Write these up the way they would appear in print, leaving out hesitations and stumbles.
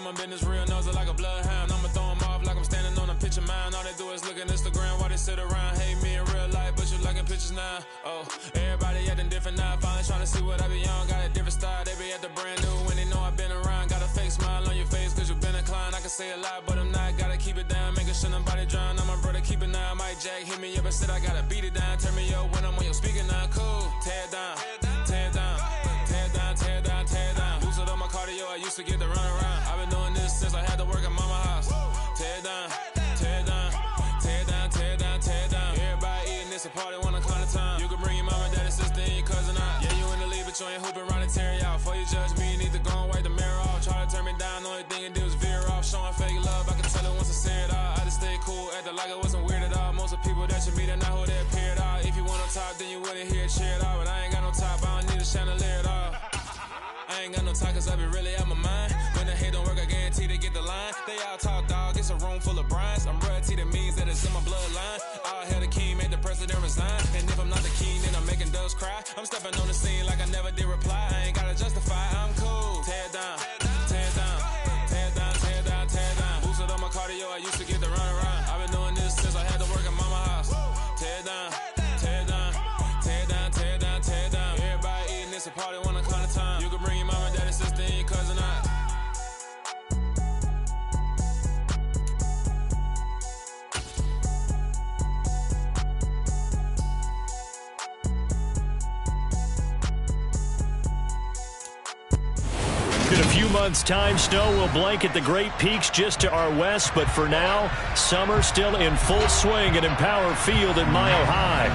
my business real, nose like a bloodhound. I'ma throw them off like I'm standing on a picture mound. All they do is look at Instagram while they sit around. Hate me in real life, but you liking pictures now. Oh, everybody acting different now. Finally trying to see what I be on. Got a different style, they be at the brand new when they know I've been around. Got a fake smile on your face cause you been inclined. I can say a lot, but I'm not. Gotta keep it down, making sure nobody drown. I'm my brother, keep it now. Mike Jack hit me up and said I gotta beat it down. Turn me up when I'm on your speaker now. Cool, tear it down, tear it down, tear it down, tear it down, tear it down. Boosted up my cardio, I used to get to run around. I've been doing this since I had to work at mama house. Tear it down, tear it down, tear it down, tear it down, tear it down. Everybody eating this a party one o'clock of time. You can bring your mama, daddy, sister, and your cousin out. Yeah, you in the lead, but you ain't hooping around and tear it out. Before you judge me, you need to go and wipe the mirror off. Try to turn me down, the only thing you do is veer off. Showing fake love, I can tell it once I say it all. I just stay cool, acting like it wasn't weird at all. Most of the people that you meet are not who they appear at all. If you want on top, then you wouldn't hear it cheer at all. But I ain't got no top, I don't need a chandelier at all. I ain't got no talk cause I be really out my mind. When the hate don't work, I guarantee they get the line. They all talk dog, it's a room full of brinds. I'm royalty, that means that it's in my bloodline. All hail the king, made the president resign. And if I'm not the king, then I'm making doves cry. I'm stepping on the scene like I never did reply. I ain't gotta justify, I'm cool. Tear it down, tear it down, tear it down, tear it down, tear it down. Boosted up my cardio, I used to get to run around. I've been doing this since I had to work at mama house. Tear it down, tear it down, tear it down, tear it down, tear it down. Everybody eating this a party one o'clock of time. You can bring your mama, daddy, sister, and your cousin out. In a few months' time, snow will blanket the Great Peaks just to our west, but for now, summer still in full swing at Empower Field at Mile High.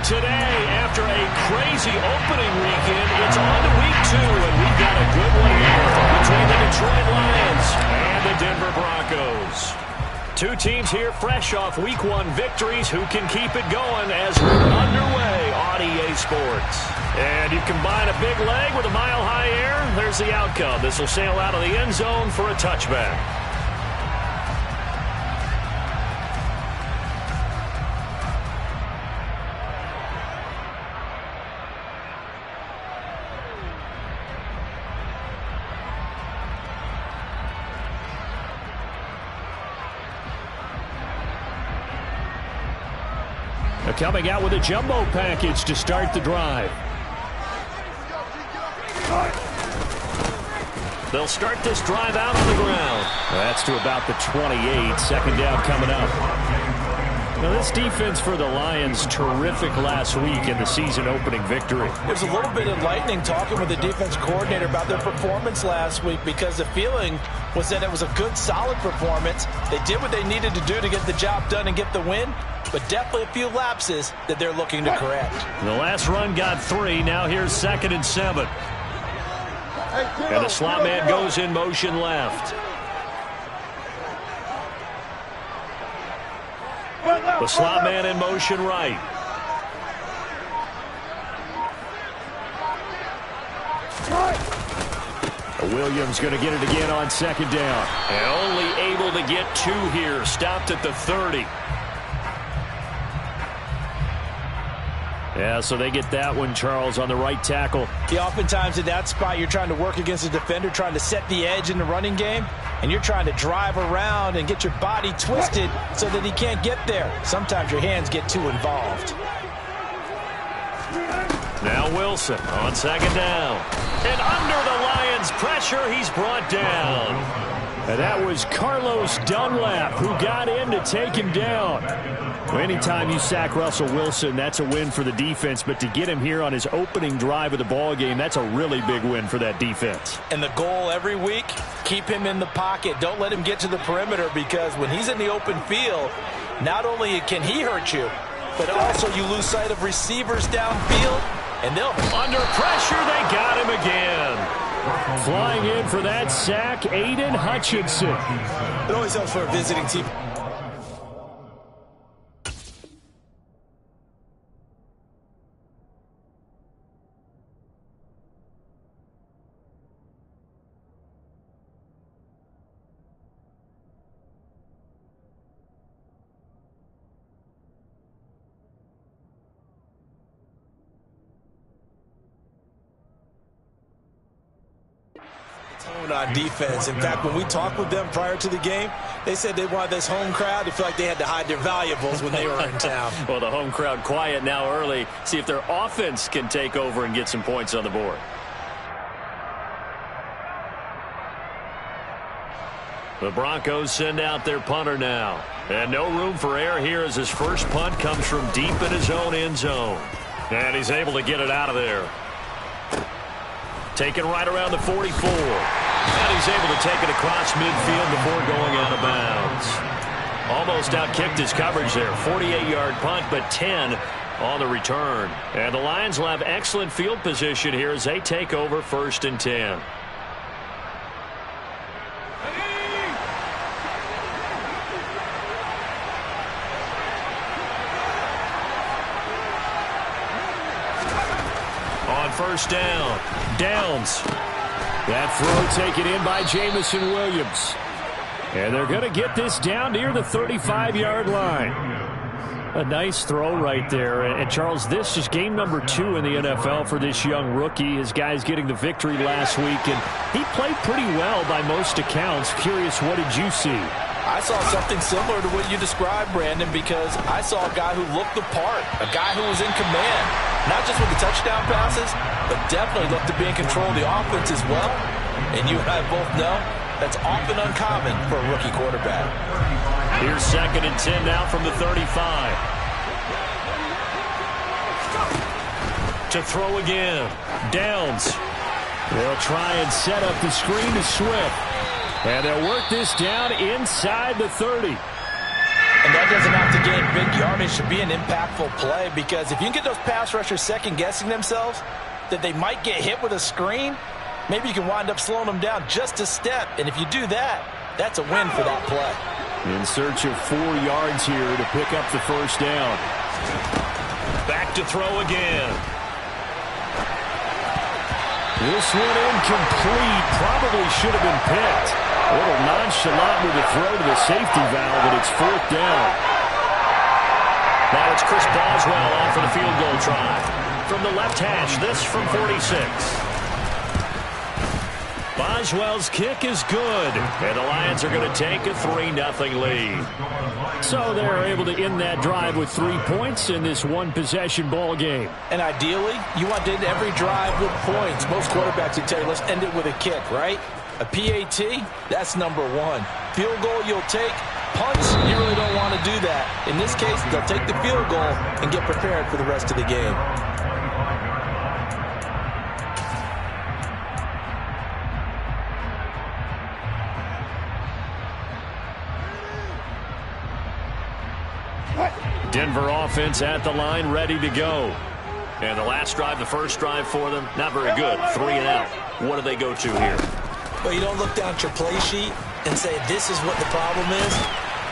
Today, after a crazy opening weekend, it's on to week 2, and we've got a good one here between the Detroit Lions and the Denver Broncos. Two teams here fresh off week 1 victories. Who can keep it going as we're underway on EA Sports? And you combine a big leg with a mile-high air, there's the outcome. This will sail out of the end zone for a touchback. Now coming out with a jumbo package to start the drive. They'll start this drive out on the ground. That's to about the 28. Second down coming up. Now this defense for the Lions, terrific last week in the season opening victory. It was a little bit enlightening talking with the defense coordinator about their performance last week because the feeling was that it was a good, solid performance. They did what they needed to do to get the job done and get the win, but definitely a few lapses that they're looking to correct. The last run got 3. Now here's 2nd and 7. And the slot man goes in motion left. The slot man in motion right. Williams going to get it again on 2nd down. And only able to get 2 here. Stopped at the 30. Yeah, so they get that one, Charles, on the right tackle. Yeah, oftentimes in that spot, you're trying to work against a defender, trying to set the edge in the running game, and you're trying to drive around and get your body twisted so that he can't get there. Sometimes your hands get too involved. Now Wilson on 2nd down. And under the Lions' pressure, he's brought down. And that was Carlos Dunlap who got in to take him down. Well, anytime you sack Russell Wilson, that's a win for the defense. But to get him here on his opening drive of the ball game, that's a really big win for that defense. And the goal every week, keep him in the pocket. Don't let him get to the perimeter because when he's in the open field, not only can he hurt you, but also you lose sight of receivers downfield. And they'll under pressure, they got him again. Flying in for that sack, Aiden Hutchinson. It always helps for a visiting team. On defense. In fact, when we talked with them prior to the game, they said they wanted this home crowd to feel like they had to hide their valuables when they were in town. Well, the home crowd quiet now early. See if their offense can take over and get some points on the board. The Broncos send out their punter now. And no room for error here as his first punt comes from deep in his own end zone. And he's able to get it out of there. Taken right around the 44. And he's able to take it across midfield before going out of bounds. Almost outkicked his coverage there. 48-yard punt, but 10 on the return. And the Lions will have excellent field position here as they take over 1st and 10. On 1st down, Downs. That throw taken in by Jamison Williams. And they're going to get this down near the 35-yard line. A nice throw right there. And, Charles, this is game number 2 in the NFL for this young rookie. His guys getting the victory last week, and he played pretty well by most accounts. Curious, what did you see? I saw something similar to what you described, Brandon, because I saw a guy who looked the part, a guy who was in command, not just with the touchdown passes, but definitely looked to be in control of the offense as well. And you and I both know that's often uncommon for a rookie quarterback. Here's 2nd and 10 now from the 35. To throw again. Downs. They'll try and set up the screen to Swift. And they'll work this down inside the 30. And that doesn't have to gain big yardage to be an impactful play, because if you can get those pass rushers second-guessing themselves that they might get hit with a screen, maybe you can wind up slowing them down just a step. And if you do that, that's a win for that play. In search of 4 yards here to pick up the 1st down. Back to throw again. This one incomplete. Probably should have been picked. A little nonchalant with the throw to the safety valve, but it's 4th down. Now it's Chris Boswell off for the field goal try. From the left hash, this from 46. Boswell's kick is good, and the Lions are going to take a 3-0 lead. So they're able to end that drive with 3 points in this one-possession ball game. And ideally, you want to end every drive with points. Most quarterbacks would tell you, let's end it with a kick, right? A PAT, that's number 1. Field goal you'll take. Punts, you really don't want to do that. In this case, they'll take the field goal and get prepared for the rest of the game. Denver offense at the line, ready to go. And the last drive, the first drive for them, not very good. 3 and out. What do they go to here? Well, you don't look down at your play sheet and say, this is what the problem is.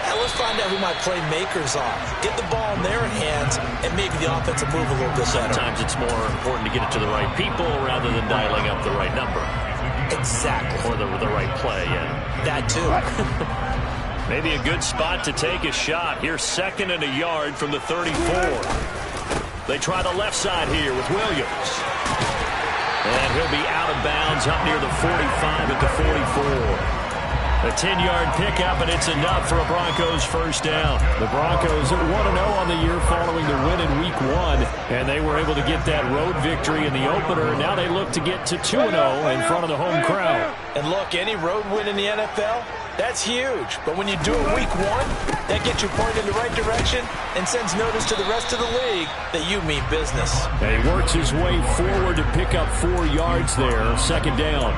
Now, let's find out who my playmakers are. Get the ball in their hands, and maybe the offense will move a little bit better. Sometimes it's more important to get it to the right people rather than dialing up the right number. Exactly. Or the right play, yeah. That too. Maybe a good spot to take a shot. Here's 2nd and a yard from the 34. They try the left side here with Williams. And he'll be out of bounds up near the 45 at the 44. A 10-yard pickup, and it's enough for a Broncos first down. The Broncos 1-0 on the year following the win in Week 1, and they were able to get that road victory in the opener. Now they look to get to 2-0 in front of the home crowd. And look, any road win in the NFL, that's huge. But when you do it Week 1, that gets you pointed in the right direction and sends notice to the rest of the league that you mean business. And he works his way forward to pick up 4 yards there, 2nd down.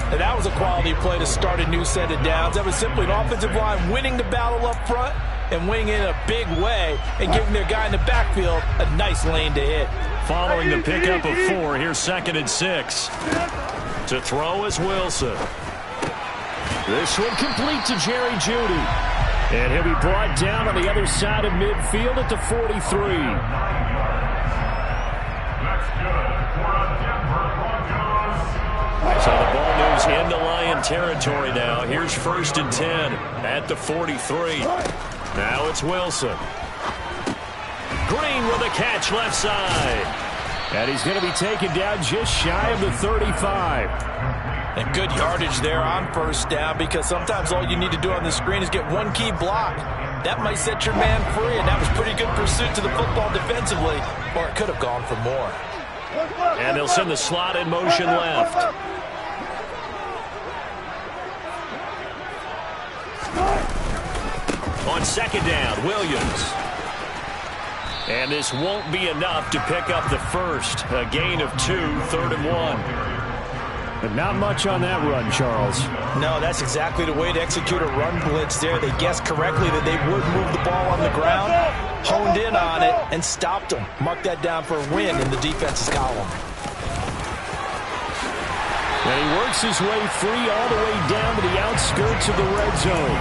And that was a quality play to start a new set of downs. That was simply an offensive line winning the battle up front and winning in a big way and giving their guy in the backfield a nice lane to hit. Following the pickup of 4, here's 2nd and 6. To throw is Wilson. This one complete to Jerry Jeudy. And he'll be brought down on the other side of midfield at the 43. So the ball moves into Lion territory now. Here's 1st and 10 at the 43. Now it's Wilson. Green with a catch left side. And he's going to be taken down just shy of the 35. And good yardage there on first down, because sometimes all you need to do on the screen is get one key block. That might set your man free, and that was pretty good pursuit to the football defensively, or it could have gone for more. And they'll send the slot in motion left. On second down, Williams. And this won't be enough to pick up the first. A gain of 2, 3rd and 1. But not much on that run, Charles. No, that's exactly the way to execute a run blitz there. They guessed correctly that they would move the ball on the ground, honed in on it, and stopped them. Mark that down for a win in the defense's column. And he works his way free all the way down to the outskirts of the red zone.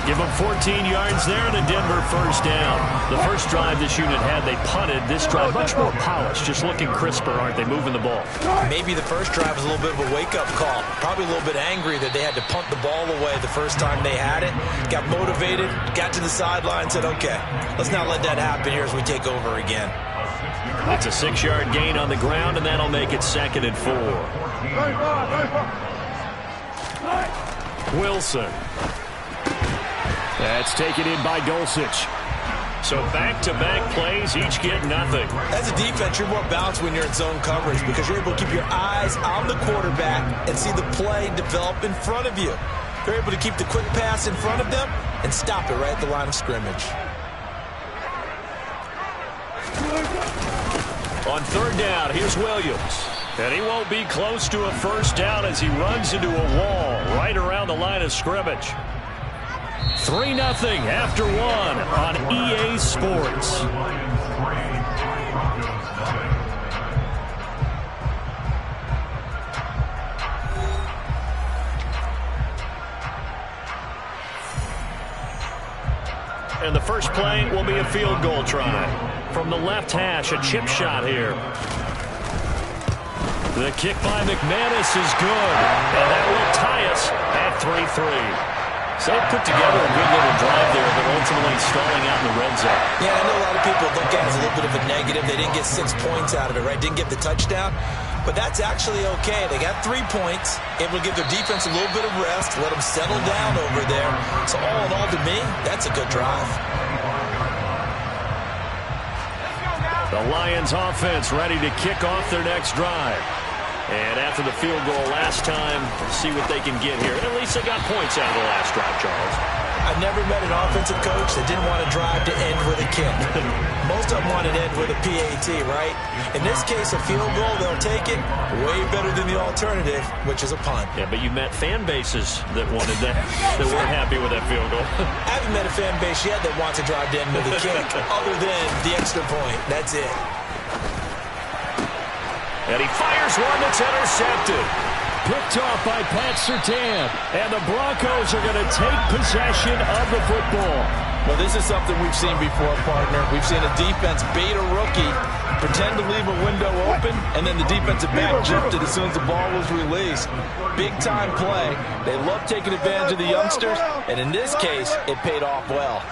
Give him 14 yards there and a Denver first down. The first drive this unit had, they punted. This drive, much more polished, just looking crisper, aren't they, moving the ball? Maybe the first drive was a little bit of a wake-up call. Probably a little bit angry that they had to punt the ball away the first time they had it. Got motivated, got to the sideline, said, okay, let's not let that happen here as we take over again. It's a 6-yard gain on the ground, and that'll make it 2nd and 4. Wilson. That's taken in by Dulcich. So back-to-back plays, each get nothing. As a defense, you're more balanced when you're in zone coverage because you're able to keep your eyes on the quarterback and see the play develop in front of you. You're able to keep the quick pass in front of them and stop it right at the line of scrimmage. On 3rd down, here's Williams. And he won't be close to a first down as he runs into a wall right around the line of scrimmage. 3-0 after 1 on EA Sports. And the first play will be a field goal try. From the left hash, a chip shot here. The kick by McManus is good. And that will tie us at 3-3. So they put together a good little drive there, but ultimately stalling out in the red zone. Yeah, I know a lot of people look at it as a little bit of a negative. They didn't get 6 points out of it, right? Didn't get the touchdown. But that's actually okay. They got 3 points, able to give their defense a little bit of rest, let them settle down over there. So all in all, to me, that's a good drive. The Lions offense ready to kick off their next drive. And after the field goal last time, see what they can get here. At least they got points out of the last drive, Charles. I've never met an offensive coach that didn't want a drive to end with a kick. Most of them want it to end with a PAT, right? In this case, a field goal, they'll take it. Way better than the alternative, which is a punt. Yeah, but you met fan bases that wanted that, that weren't happy with that field goal. I haven't met a fan base yet that wants a drive to end with a kick, other than the extra point. That's it. And he fires one that's intercepted. Picked off by Pat Surtain. And the Broncos are going to take possession of the football. Well, this is something we've seen before, partner. We've seen a defense bait a rookie, pretend to leave a window open, and then the defensive back jumped it as soon as the ball was released. Big-time play. They love taking advantage of the youngsters, and in this case, it paid off well.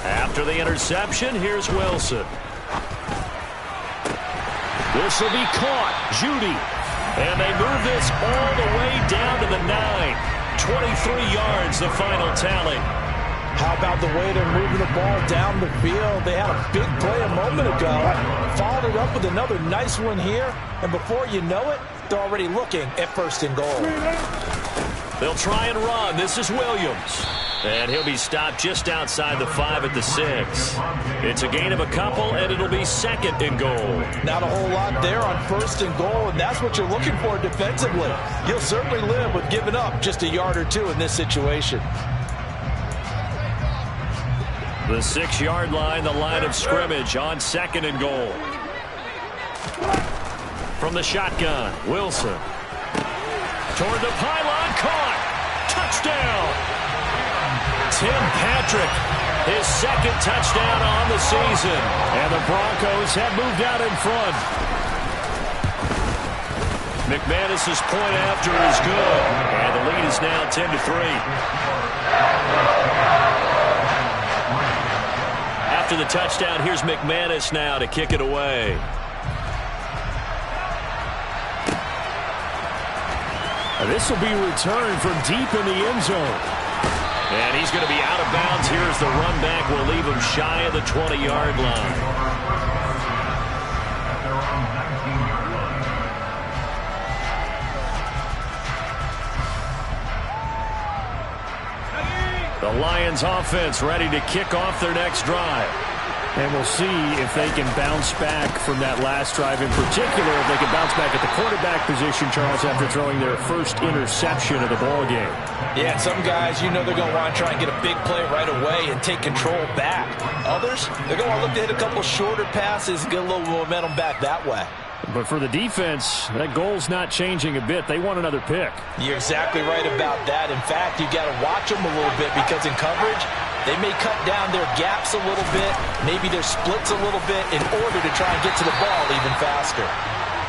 After the interception, here's Wilson. This will be caught. Judy. And they move this all the way down to the 9. 23 yards, the final tally. How about the way they're moving the ball down the field? They had a big play a moment ago. Followed it up with another nice one here. And before you know it, they're already looking at 1st and goal. They'll try and run. This is Williams. And he'll be stopped just outside the 5 at the 6. It's a gain of a couple, and it'll be 2nd and goal. Not a whole lot there on 1st and goal, and that's what you're looking for defensively. You'll certainly live with giving up just a yard or 2 in this situation. The 6-yard line, the line of scrimmage on 2nd and goal. From the shotgun, Wilson. Toward the pylon, caught. Touchdown. Tim Patrick, his 2nd touchdown on the season. And the Broncos have moved out in front. McManus's point after is good. And the lead is now 10-3. After the touchdown, here's McManus now to kick it away. This will be returned from deep in the end zone. And he's going to be out of bounds here as the run back will leave him shy of the 20-yard line. The Lions offense ready to kick off their next drive. And we'll see if they can bounce back from that last drive in particular, if they can bounce back at the quarterback position, Charles, after throwing their first interception of the ballgame. Yeah, some guys, you know they're going to want to try and get a big play right away and take control back. Others, they're going to want to look to hit a couple shorter passes and get a little momentum back that way. But for the defense, that goal's not changing a bit. They want another pick. You're exactly right about that. In fact, you got to watch them a little bit because in coverage, they may cut down their gaps a little bit, maybe their splits a little bit in order to try and get to the ball even faster.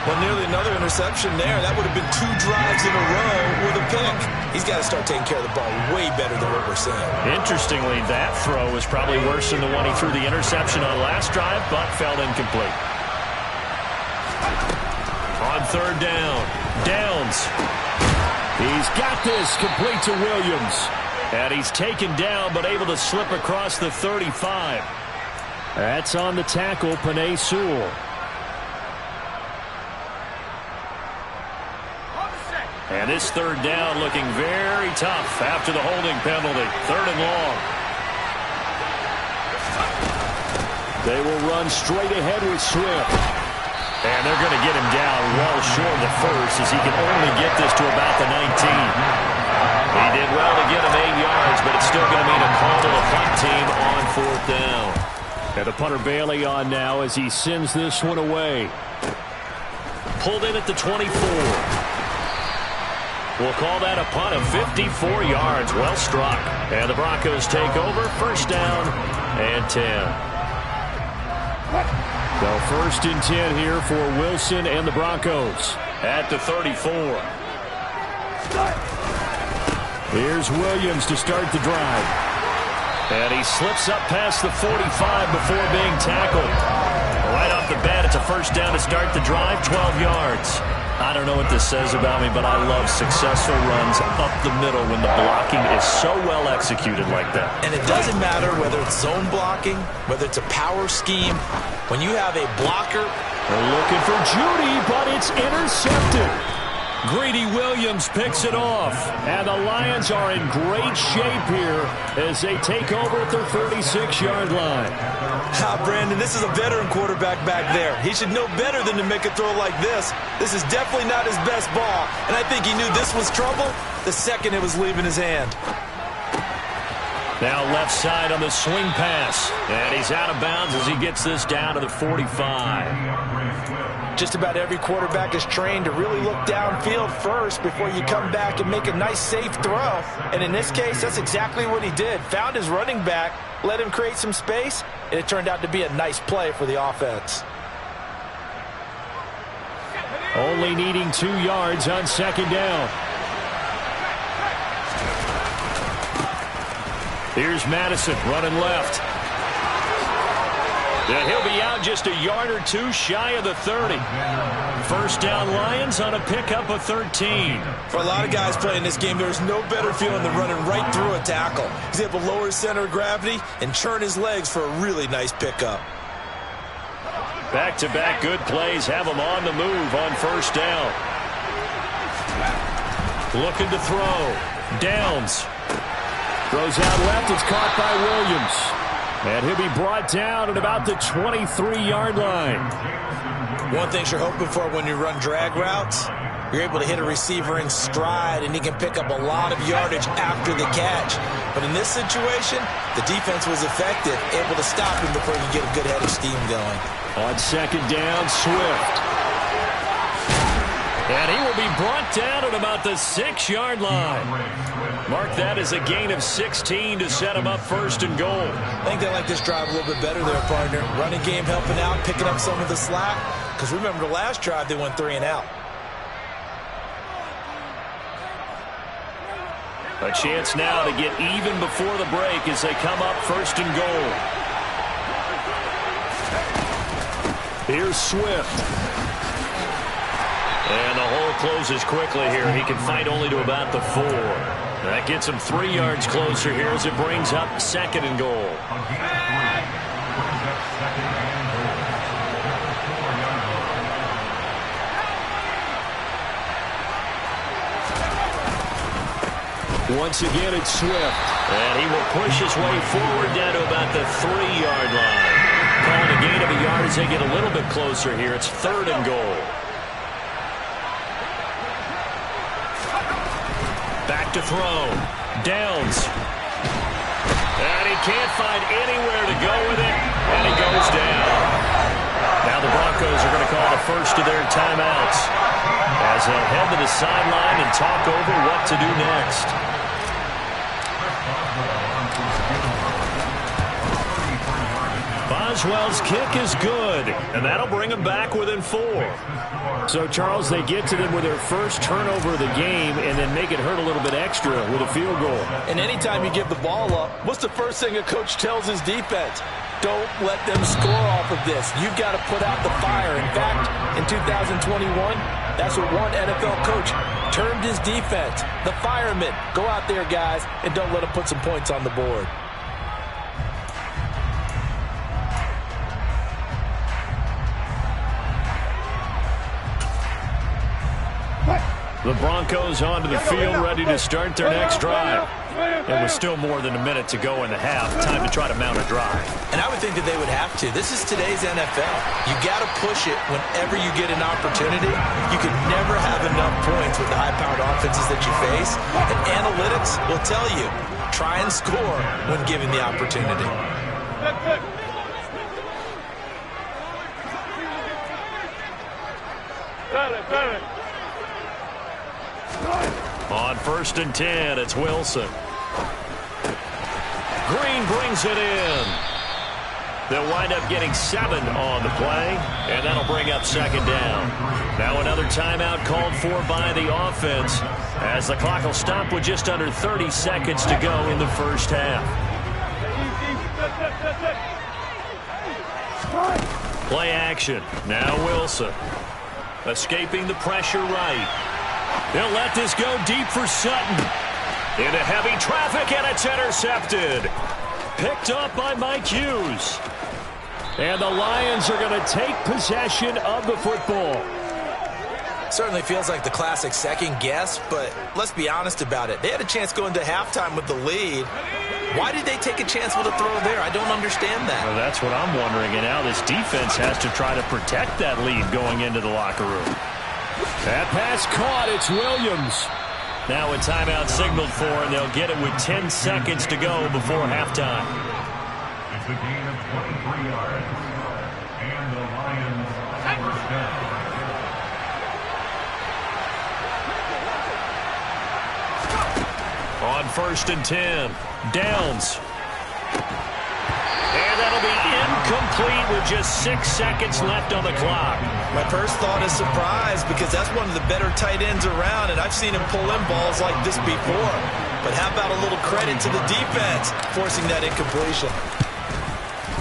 Well, nearly another interception there. That would have been 2 drives in a row with a pick. He's got to start taking care of the ball way better than what we're seeing. Interestingly, that throw was probably worse than the one he threw the interception on last drive, but fell incomplete. On third down, Downs. He's got this complete to Williams. And he's taken down but able to slip across the 35. That's on the tackle, Penei Sewell. And this third down looking very tough after the holding penalty. 3rd and long. They will run straight ahead with Swift. And they're going to get him down well short of the first as he can only get this to about the 19. He did well to get him 8 yards, but it's still going to mean a call to the punt team on 4th down. And the punter Bailey on now as he sends this one away. Pulled in at the 24. We'll call that a punt of 54 yards. Well struck. And the Broncos take over. 1st down and 10. So 1st and 10 here for Wilson and the Broncos at the 34. Here's Williams to start the drive. And he slips up past the 45 before being tackled. Right off the bat, it's a 1st down to start the drive, 12 yards. I don't know what this says about me, but I love successful runs up the middle when the blocking is so well executed like that. And it doesn't matter whether it's zone blocking, whether it's a power scheme. When you have a blocker. They're looking for Judy, but it's intercepted. Greedy Williams picks it off. And the Lions are in great shape here as they take over at their 36-yard line. Brandon, this is a veteran quarterback back there. He should know better than to make a throw like this. This is definitely not his best ball. And I think he knew this was trouble the second it was leaving his hand. Now left side on the swing pass. And he's out of bounds as he gets this down to the 45. Just about every quarterback is trained to really look downfield first before you come back and make a nice, safe throw. And in this case, that's exactly what he did. Found his running back, let him create some space, and it turned out to be a nice play for the offense. Only needing 2 yards on 2nd down. Here's Madison running left. And he'll be out just a yard or 2 shy of the 30. 1st down Lions on a pickup of 13. For a lot of guys playing this game, there's no better feeling than running right through a tackle. He's able to lower his center of gravity and turn his legs for a really nice pickup. Back-to-back good plays have him on the move on 1st down. Looking to throw. Downs. Throws out left. It's caught by Williams. And he'll be brought down at about the 23-yard line. One thing you're hoping for when you run drag routes, you're able to hit a receiver in stride, and he can pick up a lot of yardage after the catch. But in this situation, the defense was effective, able to stop him before you get a good head of steam going. On 2nd down, Swift. And he will be brought down at about the 6-yard line. Mark that as a gain of 16 to set him up 1st and goal. I think they like this drive a little bit better there, partner. Running game helping out, picking up some of the slack. Because remember the last drive, they went 3 and out. A chance now to get even before the break as they come up 1st and goal. Here's Swift. And the whole closes quickly here. He can fight only to about the 4. That gets him 3 yards closer here as it brings up 2nd and goal. Once again, it's Swift. And he will push his way forward down to about the 3-yard line. Calling a gain of a yard as they get a little bit closer here. It's 3rd and goal. Back to throw. Downs. And he can't find anywhere to go with it. And he goes down. Now the Broncos are going to call the first of their timeouts as they'll head to the sideline and talk over what to do next. Boswell's kick is good, and that'll bring them back within 4. So, Charles, they get to them with their first turnover of the game and then make it hurt a little bit extra with a field goal. And anytime you give the ball up, what's the first thing a coach tells his defense? Don't let them score off of this. You've got to put out the fire. In fact, in 2021, that's what one NFL coach termed his defense. The firemen. Go out there, guys, and don't let them put some points on the board. The Broncos onto the field, ready to start their next drive. It was still more than a minute to go in the half. Time to try to mount a drive. And I would think that they would have to. This is today's NFL. You got to push it whenever you get an opportunity. You can never have enough points with the high-powered offenses that you face. And analytics will tell you, try and score when given the opportunity. On 1st and 10, it's Wilson. Green brings it in. They'll wind up getting 7 on the play, and that'll bring up 2nd down. Now another timeout called for by the offense as the clock will stop with just under 30 seconds to go in the first half. Play action. Now Wilson. Escaping the pressure right. They'll let this go deep for Sutton. Into heavy traffic, and it's intercepted. Picked up by Mike Hughes. And the Lions are going to take possession of the football. Certainly feels like the classic second guess, but let's be honest about it. They had a chance going into halftime with the lead. Why did they take a chance with a throw there? I don't understand that. Well, that's what I'm wondering. And now this defense has to try to protect that lead going into the locker room. That pass caught. It's Williams. Now a timeout signaled for, and they'll get it with 10 seconds to go before halftime. It's a gain of 23 yards. And the Lions first down. On 1st and 10, Downs. And that'll be incomplete with just 6 seconds left on the clock. My first thought is surprise because that's one of the better tight ends around, and I've seen him pull in balls like this before. But how about a little credit to the defense forcing that incompletion?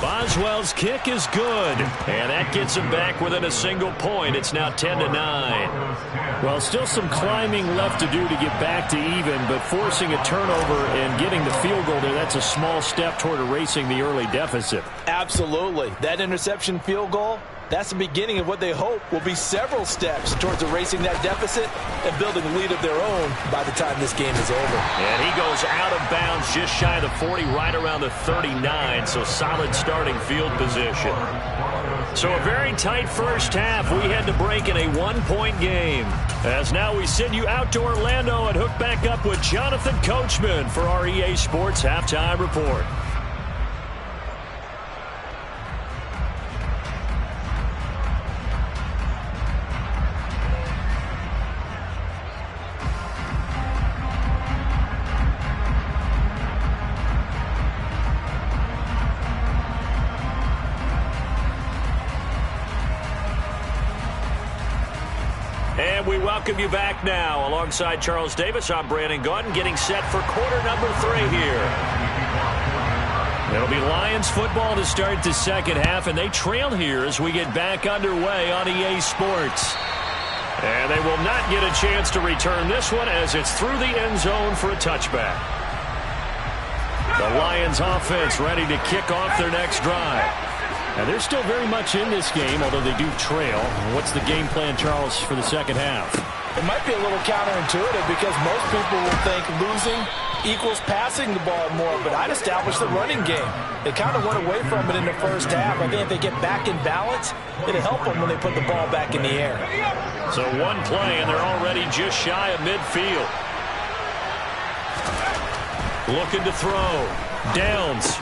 Boswell's kick is good, and that gets him back within a single point. It's now 10-9. Well, still some climbing left to do to get back to even, but forcing a turnover and getting the field goal there, that's a small step toward erasing the early deficit. Absolutely. That interception field goal, that's the beginning of what they hope will be several steps towards erasing that deficit and building a lead of their own by the time this game is over. And he goes out of bounds just shy of the 40, right around the 39, so solid starting field position. So a very tight first half. We had to break in a one-point game. As now we send you out to Orlando and hook back up with Jonathan Coachman for our EA Sports Halftime Report. And we welcome you back now. Alongside Charles Davis, I'm Brandon Gaudin, getting set for quarter number 3 here. It'll be Lions football to start the second half, and they trail here as we get back underway on EA Sports. And they will not get a chance to return this one as it's through the end zone for a touchback. The Lions offense ready to kick off their next drive. And they're still very much in this game, although they do trail. What's the game plan, Charles, for the second half? It might be a little counterintuitive because most people will think losing equals passing the ball more, but I'd establish the running game. They kind of went away from it in the first half. I think if they get back in balance, it'll help them when they put the ball back in the air. So one play, and they're already just shy of midfield. Looking to throw. Downs.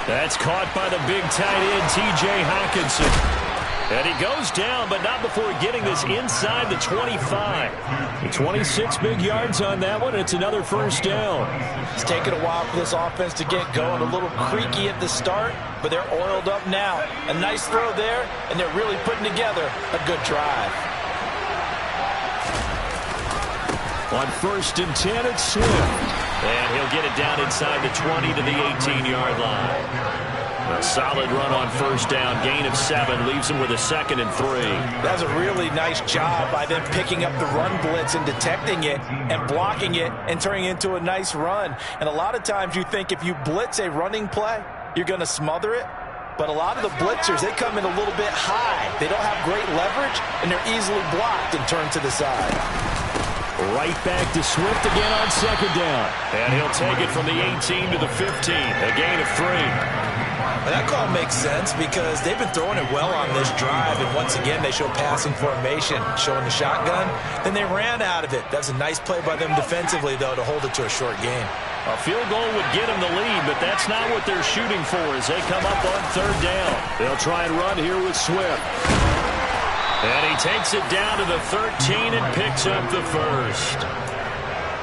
That's caught by the big tight end, T.J. Hockenson. And he goes down, but not before getting this inside the 25. 26 big yards on that one, and it's another first down. It's taken a while for this offense to get going. A little creaky at the start, but they're oiled up now. A nice throw there, and they're really putting together a good drive. On 1st and 10, it's Swift. And he'll get it down inside the 20 to the 18-yard line. A solid run on first down. Gain of 7 leaves him with a 2nd and 3. That's a really nice job by them picking up the run blitz and detecting it and blocking it and turning it into a nice run. And a lot of times you think if you blitz a running play, you're going to smother it. But a lot of the blitzers, they come in a little bit high. They don't have great leverage, and they're easily blocked and turned to the side. Right back to Swift again on 2nd down. And he'll take it from the 18 to the 15. A gain of 3. And that call makes sense because they've been throwing it well on this drive. And once again, they show passing formation, showing the shotgun. Then they ran out of it. That's a nice play by them defensively, though, to hold it to a short game. A field goal would get them the lead, but that's not what they're shooting for as they come up on 3rd down. They'll try and run here with Swift. And he takes it down to the 13 and picks up the first.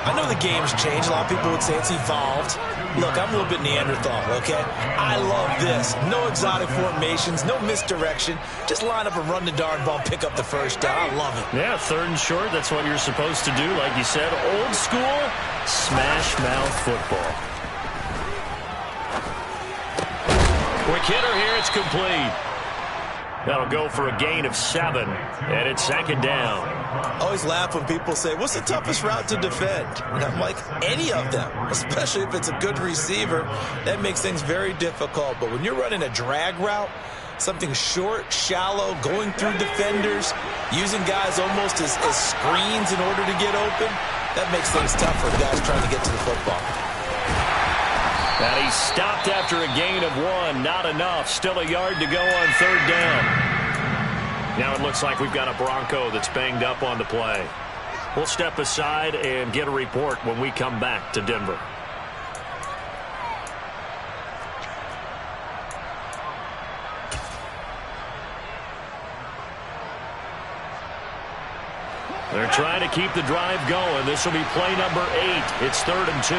I know the game's changed. A lot of people would say it's evolved. Look, I'm a little bit Neanderthal, okay? I love this. No exotic formations, no misdirection. Just line up and run the darn ball, pick up the first down. I love it. Yeah, 3rd and short. That's what you're supposed to do. Like you said, old school smash mouth football. Quick hitter here. It's complete. That'll go for a gain of 7, and it's 2nd down. I always laugh when people say, what's the toughest route to defend? And I'm like, any of them, especially if it's a good receiver. That makes things very difficult. But when you're running a drag route, something short, shallow, going through defenders, using guys almost as screens in order to get open, that makes things tough for guys trying to get to the football. And he stopped after a gain of 1. Not enough. Still a yard to go on 3rd down. Now it looks like we've got a Bronco that's banged up on the play. We'll step aside and get a report when we come back to Denver. They're trying to keep the drive going. This will be play number 8. It's 3rd and 2.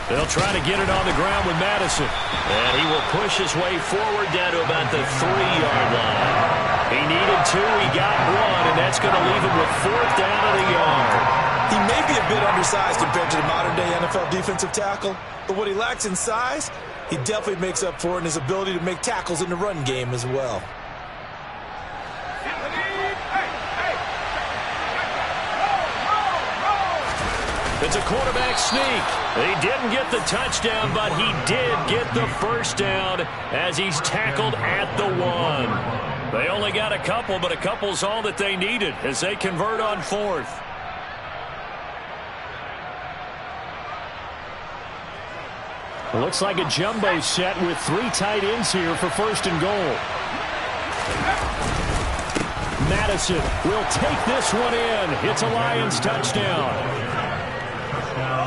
They'll try to get it on the ground with Madison. And he will push his way forward down to about the 3-yard line. He needed 2. He got 1, and that's going to leave him with 4th down at a yard. He may be a bit undersized compared to the modern-day NFL defensive tackle, but what he lacks in size, he definitely makes up for in his ability to make tackles in the run game as well. It's a quarterback sneak. He didn't get the touchdown, but he did get the first down as he's tackled at the 1. They only got a couple, but a couple's all that they needed as they convert on 4th. Looks like a jumbo set with 3 tight ends here for 1st and goal. Madison will take this one in. It's a Lions touchdown.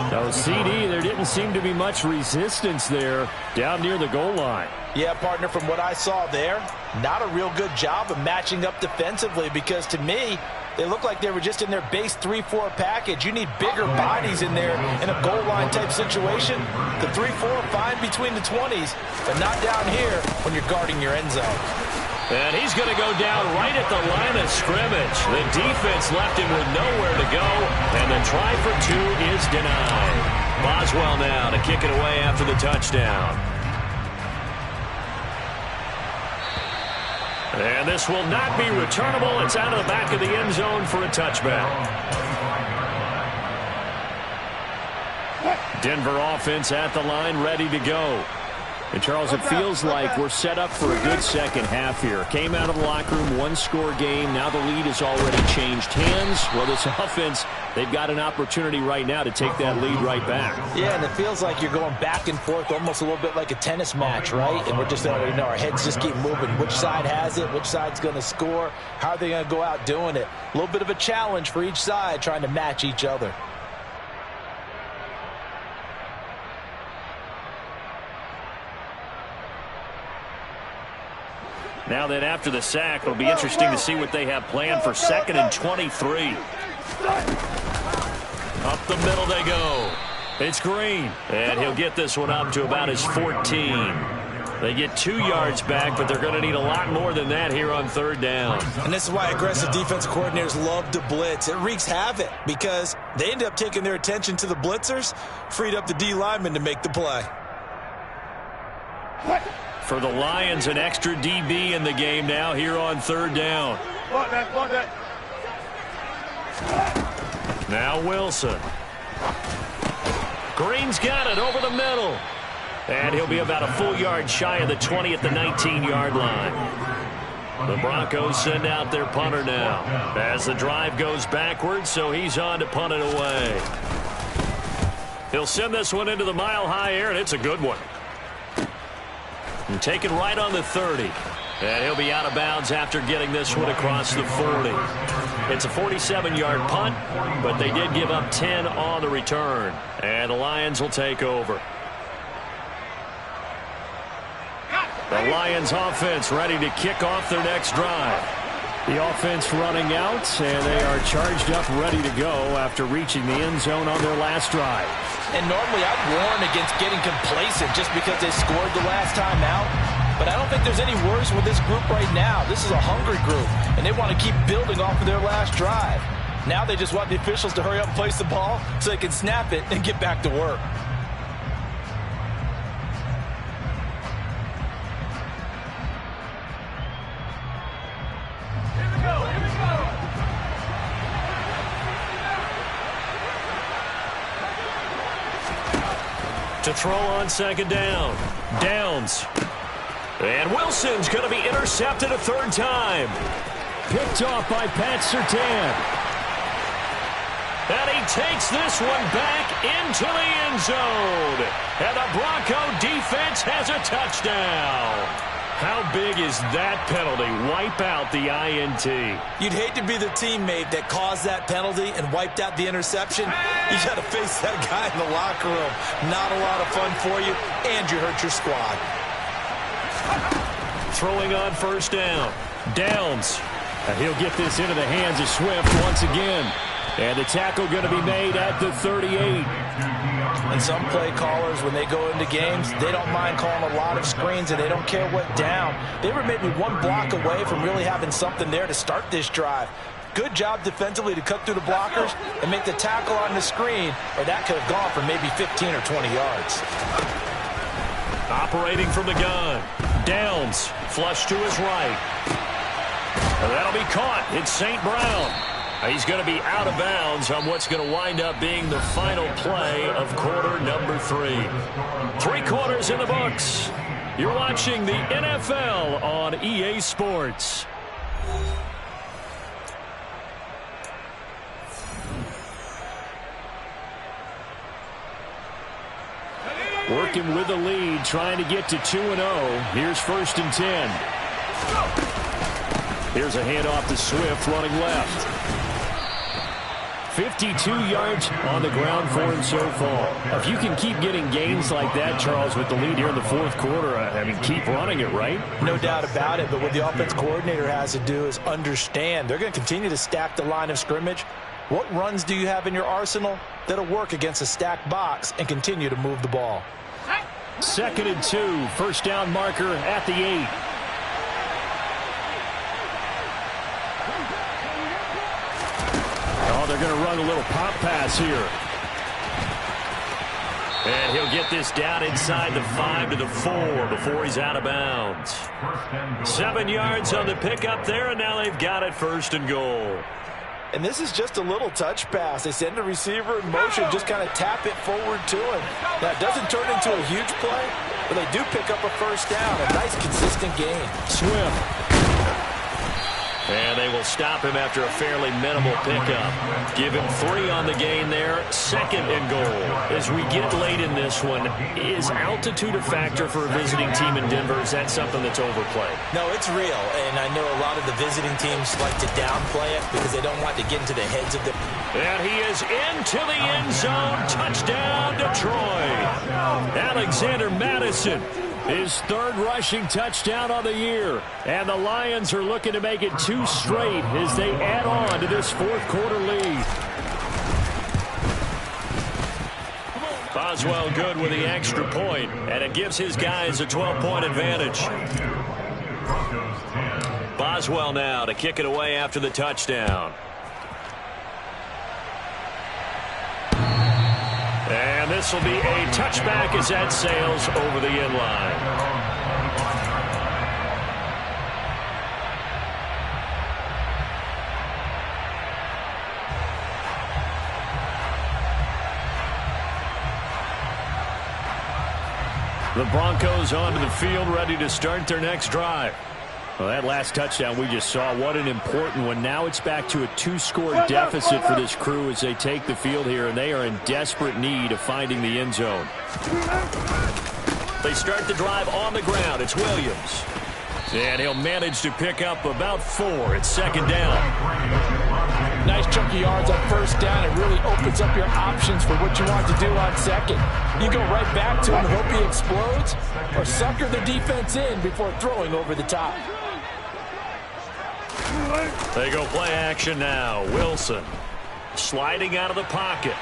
So, CD, there didn't seem to be much resistance there down near the goal line. Yeah, partner, from what I saw there, not a real good job of matching up defensively because, to me, they look like they were just in their base 3-4 package. You need bigger bodies in there in a goal line type situation. The 3-4 fine between the 20s, but not down here when you're guarding your end zone. And he's going to go down right at the line of scrimmage. The defense left him with nowhere to go, and the try for 2 is denied. Boswell now to kick it away after the touchdown. And this will not be returnable. It's out of the back of the end zone for a touchback. Denver offense at the line, ready to go. And, Charles, it feels like we're set up for a good second half here. Came out of the locker room, one-score game. Now the lead has already changed hands. Well, this offense, they've got an opportunity right now to take that lead right back. Yeah, and it feels like you're going back and forth almost a little bit like a tennis match, right? And we're just, our heads just keep moving. Which side has it? Which side's going to score? How are they going to go out doing it? A little bit of a challenge for each side trying to match each other. Now then, after the sack, it'll be interesting to see what they have planned for 2nd and 23. Up the middle they go. It's Green, and he'll get this one up to about his 14. They get 2 yards back, but they're going to need a lot more than that here on 3rd down. And this is why aggressive defensive coordinators love to blitz. It wreaks havoc because they end up taking their attention to the blitzers, freed up the D lineman to make the play. For the Lions, an extra DB in the game now here on 3rd down. Now Wilson. Green's got it over the middle. And he'll be about a full yard shy of the 20 at the 19-yard line. The Broncos send out their punter now as the drive goes backwards, so he's on to punt it away. He'll send this one into the mile-high air, and it's a good one. And taken right on the 30. And he'll be out of bounds after getting this one across the 40. It's a 47-yard punt, but they did give up 10 on the return. And the Lions will take over. The Lions offense ready to kick off their next drive. The offense running out, and they are charged up, ready to go after reaching the end zone on their last drive. And normally I'd warn against getting complacent just because they scored the last time out. But I don't think there's any worries with this group right now. This is a hungry group, and they want to keep building off of their last drive. Now they just want the officials to hurry up and place the ball so they can snap it and get back to work. To throw on 2nd down. Downs. And Wilson's going to be intercepted a 3rd time. Picked off by Pat Surtain. And he takes this one back into the end zone. And the Bronco defense has a touchdown. How big is that penalty? Wipe out the INT. You'd hate to be the teammate that caused that penalty and wiped out the interception. You got to face that guy in the locker room. Not a lot of fun for you, and you hurt your squad. Throwing on 1st down. Downs. And he'll get this into the hands of Swift once again. And the tackle going to be made at the 38. And some play callers, when they go into games, they don't mind calling a lot of screens, and they don't care what down. They were maybe one block away from really having something there to start this drive. Good job defensively to cut through the blockers and make the tackle on the screen, or that could have gone for maybe 15 or 20 yards. Operating from the gun. Downs. Flush to his right. And that'll be caught. It's St. Brown. He's going to be out of bounds on what's going to wind up being the final play of quarter number 3. 3 quarters in the books. You're watching the NFL on EA Sports. Working with the lead, trying to get to 2-0. Here's 1st and 10. Here's a handoff to Swift running left. 52 yards on the ground for him so far. If you can keep getting gains like that, Charles, with the lead here in the 4th quarter, I mean, keep running it, right? No doubt about it, but what the offense coordinator has to do is understand they're going to continue to stack the line of scrimmage. What runs do you have in your arsenal that'll work against a stacked box and continue to move the ball? 2nd and 2, 1st down marker at the 8. They're going to run a little pop pass here. And he'll get this down inside the 5 to the 4 before he's out of bounds. 7 yards on the pickup there, and now they've got it 1st and goal. And this is just a little touch pass. They send the receiver in motion, just kind of tap it forward to him. Now, it doesn't turn into a huge play, but they do pick up a 1st down. A nice, consistent gain. Swift. And they will stop him after a fairly minimal pickup. Give him 3 on the gain there. 2nd and goal. As we get late in this one, is altitude a factor for a visiting team in Denver? Is that something that's overplayed? No, it's real. And I know a lot of the visiting teams like to downplay it because they don't want to get into the heads of the... And he is into the end zone. Touchdown, Detroit. Alexander Mattison. His 3rd rushing touchdown of the year. And the Lions are looking to make it 2 straight as they add on to this 4th quarter lead. Boswell good with the extra point, and it gives his guys a 12-point advantage. Boswell now to kick it away after the touchdown. And this will be a touchback as that sails over the end line. The Broncos onto the field, ready to start their next drive. Well, that last touchdown we just saw, what an important one. Now it's back to a 2-score deficit for this crew as they take the field here, and they are in desperate need of finding the end zone. They start the drive on the ground. It's Williams. And he'll manage to pick up about 4. It's 2nd down. Nice chunk of yards on 1st down. It really opens up your options for what you want to do on 2nd. You go right back to him and hope he explodes, or sucker the defense in before throwing over the top. They go play action now. Wilson sliding out of the pocket.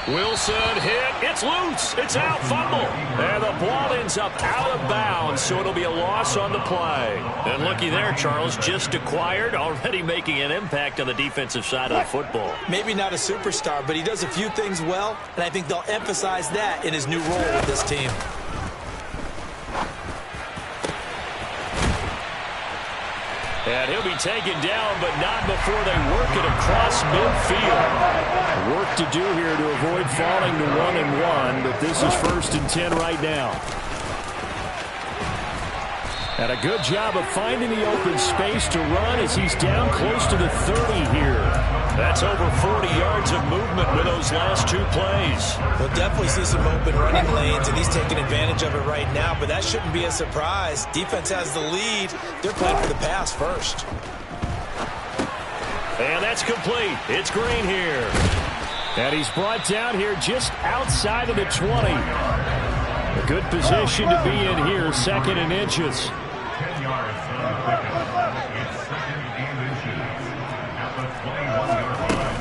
Wilson hit. It's loose. It's out. Fumble. And the ball ends up out of bounds, so it'll be a loss on the play. And looky there, Charles, just acquired, already making an impact on the defensive side of the football. Maybe not a superstar, but he does a few things well, and I think they'll emphasize that in his new role with this team. And he'll be taken down, but not before they work it across midfield. Work to do here to avoid falling to 1-1, but this is 1st and 10 right now. And a good job of finding the open space to run as he's down close to the 30 here. That's over 40 yards of movement with those last 2 plays. We'll definitely see some open running lanes, and he's taking advantage of it right now, but that shouldn't be a surprise. Defense has the lead. They're playing for the pass first. And that's complete. It's Green here. And he's brought down here just outside of the 20. A good position to be in here, 2nd and inches. 10 yards on the pickup. It's 2nd and inches at the 21-yard line.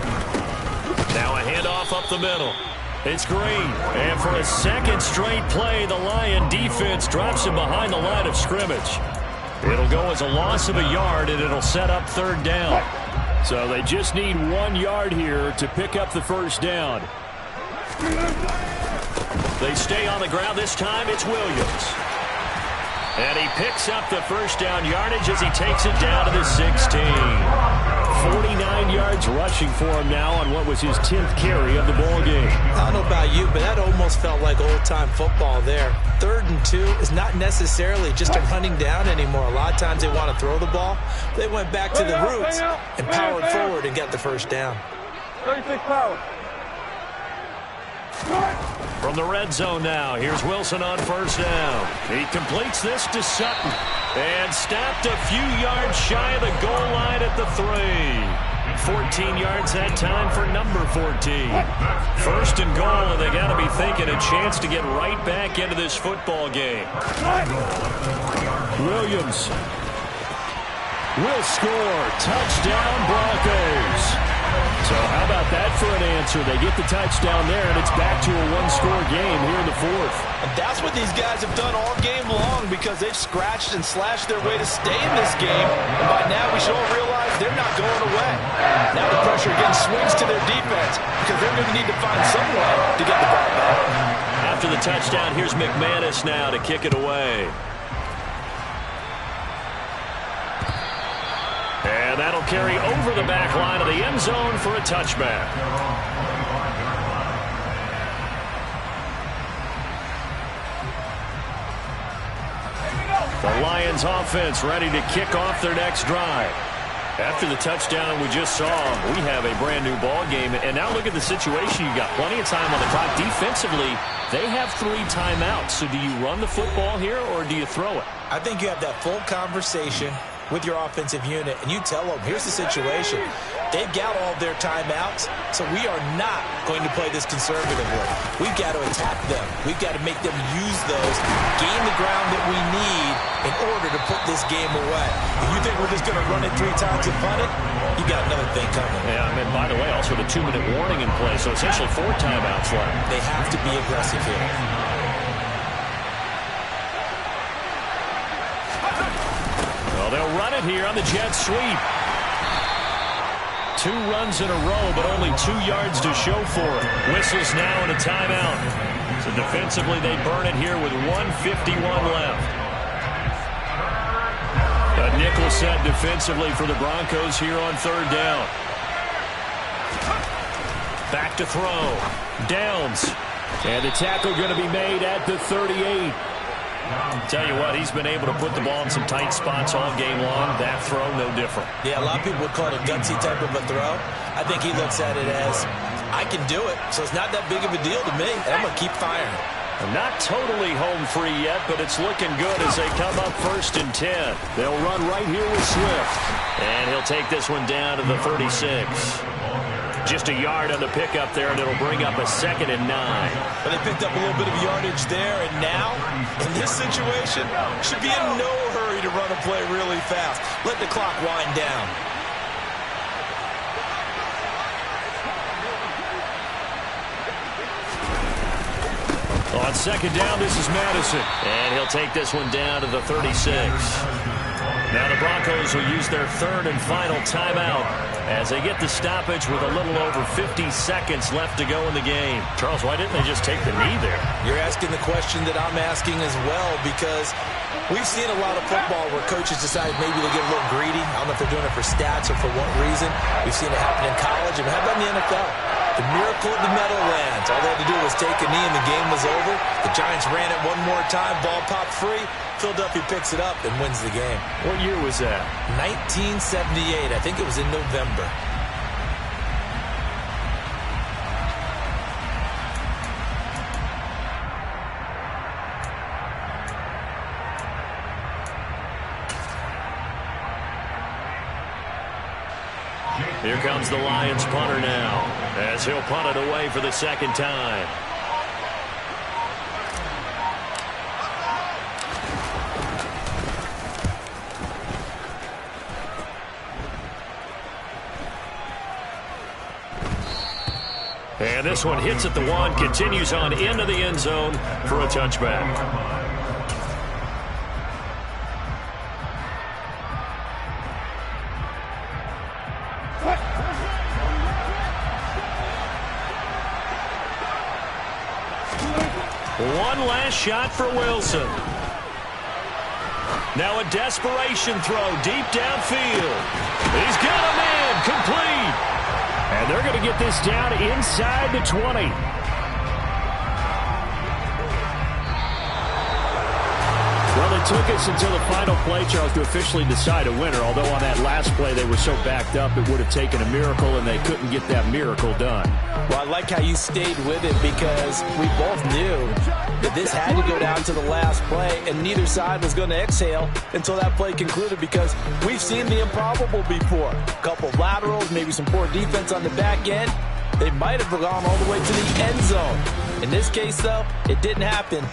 Now a handoff up the middle. It's Green. And for a 2nd straight play, the Lion defense drops him behind the line of scrimmage. It'll go as a loss of a yard, and it'll set up 3rd down. So they just need 1 yard here to pick up the 1st down. They stay on the ground this time. It's Williams. And he picks up the 1st down yardage as he takes it down to the 16. 49 yards rushing for him now on what was his 10th carry of the ball game. I don't know about you, but that almost felt like old-time football there. 3rd and 2 is not necessarily just a running down anymore. A lot of times they want to throw the ball. They went back to the roots and powered forward and got the 1st down. 36 power. From the red zone now, here's Wilson on 1st down. He completes this to Sutton and stopped a few yards shy of the goal line at the 3. 14 yards that time for number 14. 1st and goal, and they got to be thinking a chance to get right back into this football game. Williams will score. Touchdown, Broncos. So how about that for an answer? They get the touchdown there, and it's back to a 1-score game here in the 4th. And that's what these guys have done all game long because they've scratched and slashed their way to stay in this game. And by now we should all realize they're not going away. Now the pressure again swings to their defense. defense because they're going to need to find some way to get the ball back. After the touchdown, here's McManus now to kick it away. And that'll carry over the back line of the end zone for a touchback. The Lions offense ready to kick off their next drive. After the touchdown we just saw, we have a brand new ball game. And now look at the situation. You got plenty of time on the clock. Defensively, they have 3 timeouts. So do you run the football here or do you throw it? I think you have that full conversation with your offensive unit, and you tell them, here's the situation. They've got all their timeouts, so we are not going to play this conservatively. We've got to attack them. We've got to make them use those, gain the ground that we need in order to put this game away. If you think we're just going to run it 3 times and punt it, you got another thing coming. Yeah, and by the way, also the 2-minute warning in play, so essentially 4 timeouts left. They have to be aggressive here. They'll run it here on the jet sweep. 2 runs in a row, but only 2 yards to show for it. Whistles now in a timeout. So defensively, they burn it here with 1:51 left. A nickel set defensively for the Broncos here on 3rd down. Back to throw. Downs. And the tackle going to be made at the 38. Tell you what, he's been able to put the ball in some tight spots all game long. That throw, no different. Yeah, a lot of people would call it a gutsy type of a throw. I think he looks at it as, I can do it, so it's not that big of a deal to me, and I'm going to keep firing. Not totally home free yet, but it's looking good as they come up 1st and 10. They'll run right here with Swift. And he'll take this one down to the 36. Just a yard on the pickup there, and it'll bring up a 2nd and 9. But they picked up a little bit of yardage there, and now, in this situation, should be in no hurry to run a play really fast. Let the clock wind down. On 2nd down, this is Madison. And he'll take this one down to the 36. Now the Broncos will use their 3rd and final timeout as they get the stoppage with a little over 50 seconds left to go in the game. Charles, why didn't they just take the knee there? You're asking the question that I'm asking as well, because we've seen a lot of football where coaches decide maybe they get a little greedy. I don't know if they're doing it for stats or for what reason. We've seen it happen in college, and how about in the NFL? The miracle of the Meadowlands. All they had to do was take a knee and the game was over. The Giants ran it one more time. Ball popped free. Philadelphia picks it up and wins the game. What year was that? 1978. I think it was in November. Here comes the Lions punter now, as he'll punt it away for the 2nd time. And this one hits at the 1, continues on into the end zone for a touchback. One last shot for Wilson. Now a desperation throw deep downfield. He's got a man complete. And they're going to get this down inside the 20. Well, it took us until the final play, Charles, to officially decide a winner. Although on that last play they were so backed up, it would have taken a miracle, and they couldn't get that miracle done. Well, I like how you stayed with it, because we both knew that this had to go down to the last play, and neither side was going to exhale until that play concluded, because we've seen the improbable before. A couple of laterals, maybe some poor defense on the back end. They might have gone all the way to the end zone. In this case, though, it didn't happen.